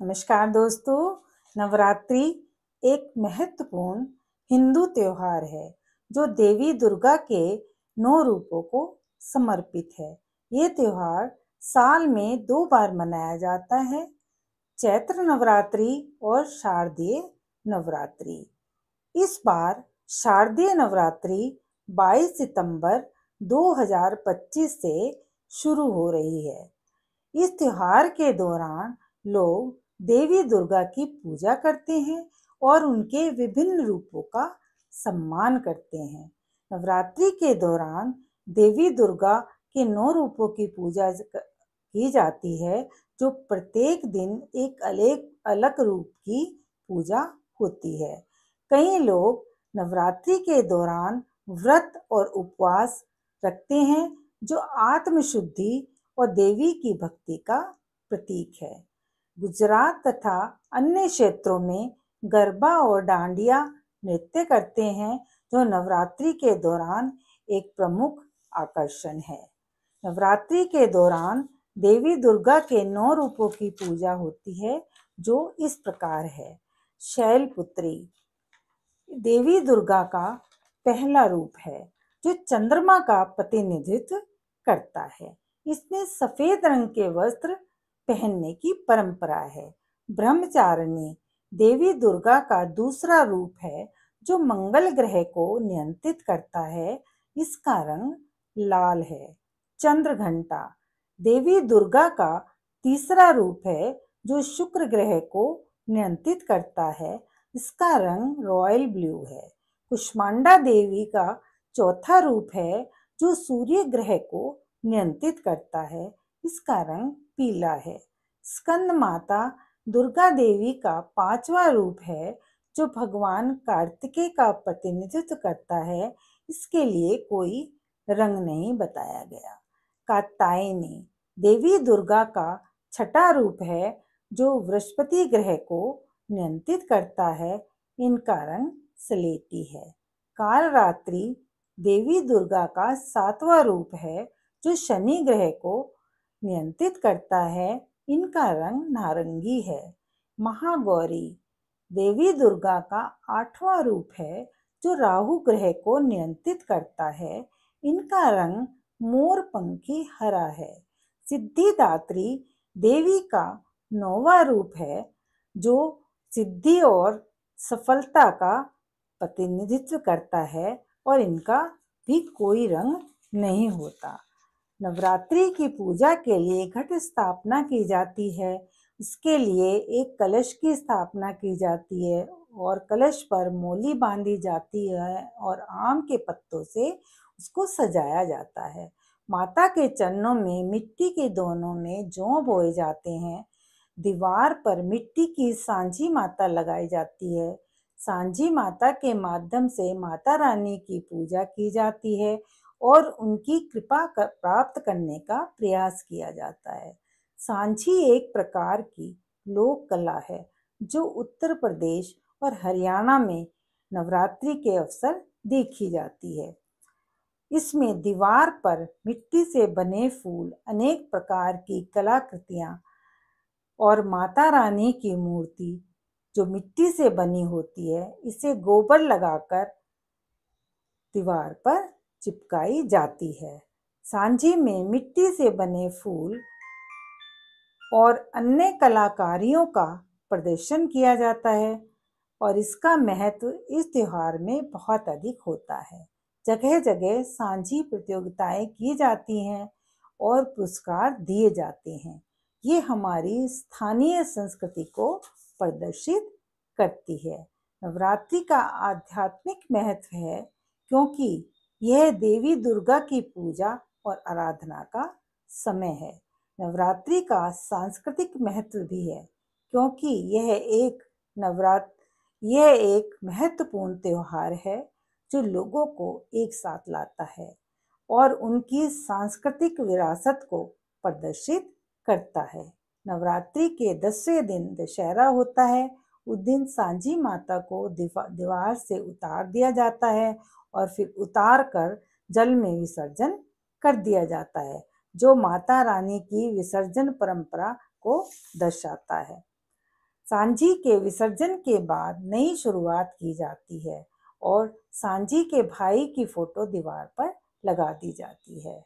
नमस्कार दोस्तों। नवरात्रि एक महत्वपूर्ण हिंदू त्योहार है जो देवी दुर्गा के 9 रूपों को समर्पित है। ये त्योहार साल में 2 बार मनाया जाता है, चैत्र नवरात्रि और शारदीय नवरात्रि। इस बार शारदीय नवरात्रि 22 सितंबर 2025 से शुरू हो रही है। इस त्योहार के दौरान लोग देवी दुर्गा की पूजा करते हैं और उनके विभिन्न रूपों का सम्मान करते हैं। नवरात्रि के दौरान देवी दुर्गा के 9 रूपों की पूजा की जाती है, जो प्रत्येक दिन एक अलग अलग रूप की पूजा होती है। कई लोग नवरात्रि के दौरान व्रत और उपवास रखते हैं, जो आत्मशुद्धि और देवी की भक्ति का प्रतीक है। गुजरात तथा अन्य क्षेत्रों में गरबा और डांडिया नृत्य करते हैं, जो नवरात्रि के दौरान एक प्रमुख आकर्षण है। नवरात्रि के दौरान देवी दुर्गा के 9 रूपों की पूजा होती है, जो इस प्रकार है। शैलपुत्री देवी दुर्गा का पहला रूप है, जो चंद्रमा का प्रतिनिधित्व करता है। इसमें सफेद रंग के वस्त्र पहनने की परंपरा है। ब्रह्मचारिणी देवी दुर्गा का दूसरा रूप है, जो मंगल ग्रह को नियंत्रित करता है। इसका रंग लाल है। चंद्रघंटा देवी दुर्गा का तीसरा रूप है, जो शुक्र ग्रह को नियंत्रित करता है। इसका रंग रॉयल ब्लू है। कुष्मांडा देवी का चौथा रूप है, जो सूर्य ग्रह को नियंत्रित करता है। इसका रंग पीला है। स्कंद माता दुर्गा देवी का पांचवा रूप है, जो भगवान कार्तिकेय का प्रतिनिधित्व करता है। इसके लिए कोई रंग नहीं बताया गया। कात्यायनी देवी दुर्गा का छठा रूप है, जो बृहस्पति ग्रह को नियंत्रित करता है। इनका रंग स्लेटी है। कालरात्रि देवी दुर्गा का सातवां रूप है, जो शनि ग्रह को नियंत्रित करता है। इनका रंग नारंगी है। महागौरी देवी दुर्गा का आठवां रूप है, जो राहु ग्रह को नियंत्रित करता है। इनका रंग मोरपंखी हरा है। सिद्धिदात्री देवी का 9वां रूप है, जो सिद्धि और सफलता का प्रतिनिधित्व करता है और इनका भी कोई रंग नहीं होता। नवरात्रि की पूजा के लिए घट स्थापना की जाती है। इसके लिए एक कलश की स्थापना की जाती है और कलश पर मोली बांधी जाती है और आम के पत्तों से उसको सजाया जाता है। माता के चरणों में मिट्टी के दोनों में जौ बोए जाते हैं। दीवार पर मिट्टी की सांझी माता लगाई जाती है। सांझी माता के माध्यम से माता रानी की पूजा की जाती है और उनकी कृपा प्राप्त करने का प्रयास किया जाता है। सांझी एक प्रकार की लोक कला है, जो उत्तर प्रदेश और हरियाणा में नवरात्रि के अवसर देखी जाती है। इसमें दीवार पर मिट्टी से बने फूल, अनेक प्रकार की कलाकृतियां और माता रानी की मूर्ति जो मिट्टी से बनी होती है, इसे गोबर लगाकर दीवार पर चिपकाई जाती है। सांझी में मिट्टी से बने फूल और अन्य कलाकारियों का प्रदर्शन किया जाता है और इसका महत्व इस त्योहार में बहुत अधिक होता है। जगह जगह सांझी प्रतियोगिताएं की जाती हैं और पुरस्कार दिए जाते हैं। ये हमारी स्थानीय संस्कृति को प्रदर्शित करती है। नवरात्रि का आध्यात्मिक महत्व है, क्योंकि यह देवी दुर्गा की पूजा और आराधना का समय है। नवरात्रि का सांस्कृतिक महत्व भी है, क्योंकि यह एक महत्वपूर्ण त्योहार है, जो लोगों को एक साथ लाता है और उनकी सांस्कृतिक विरासत को प्रदर्शित करता है। नवरात्रि के 10वें दिन दशहरा होता है। उस दिन सांझी माता को दीवार से उतार दिया जाता है और फिर उतार कर जल में विसर्जन कर दिया जाता है, जो माता रानी की विसर्जन परंपरा को दर्शाता है। सांझी के विसर्जन के बाद नई शुरुआत की जाती है और सांझी के भाई की फोटो दीवार पर लगा दी जाती है,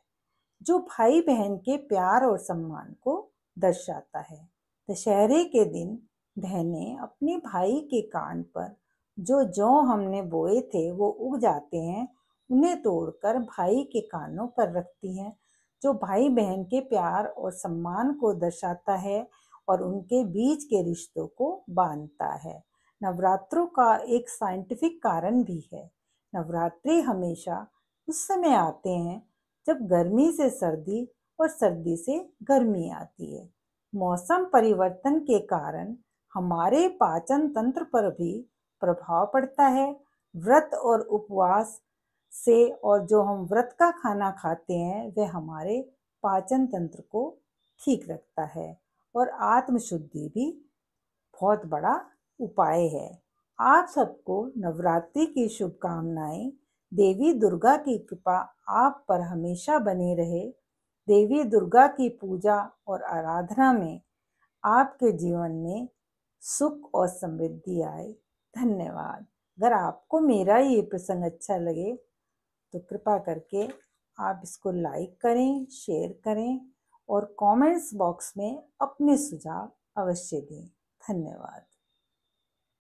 जो भाई बहन के प्यार और सम्मान को दर्शाता है। दशहरे के दिन बहनें अपने भाई के कान पर जो जौ हमने बोए थे वो उग जाते हैं, उन्हें तोड़कर भाई के कानों पर रखती हैं, जो भाई बहन के प्यार और सम्मान को दर्शाता है और उनके बीच के रिश्तों को बांधता है। नवरात्रों का एक साइंटिफिक कारण भी है। नवरात्रि हमेशा उस समय आते हैं जब गर्मी से सर्दी और सर्दी से गर्मी आती है। मौसम परिवर्तन के कारण हमारे पाचन तंत्र पर भी प्रभाव पड़ता है। व्रत और उपवास से और जो हम व्रत का खाना खाते हैं वह हमारे पाचन तंत्र को ठीक रखता है और आत्मशुद्धि भी बहुत बड़ा उपाय है। आप सबको नवरात्रि की शुभकामनाएं। देवी दुर्गा की कृपा आप पर हमेशा बनी रहे। देवी दुर्गा की पूजा और आराधना में आपके जीवन में सुख और समृद्धि आए। धन्यवाद। अगर आपको मेरा ये प्रसंग अच्छा लगे तो कृपा करके आप इसको लाइक करें, शेयर करें और कमेंट्स बॉक्स में अपने सुझाव अवश्य दें। धन्यवाद।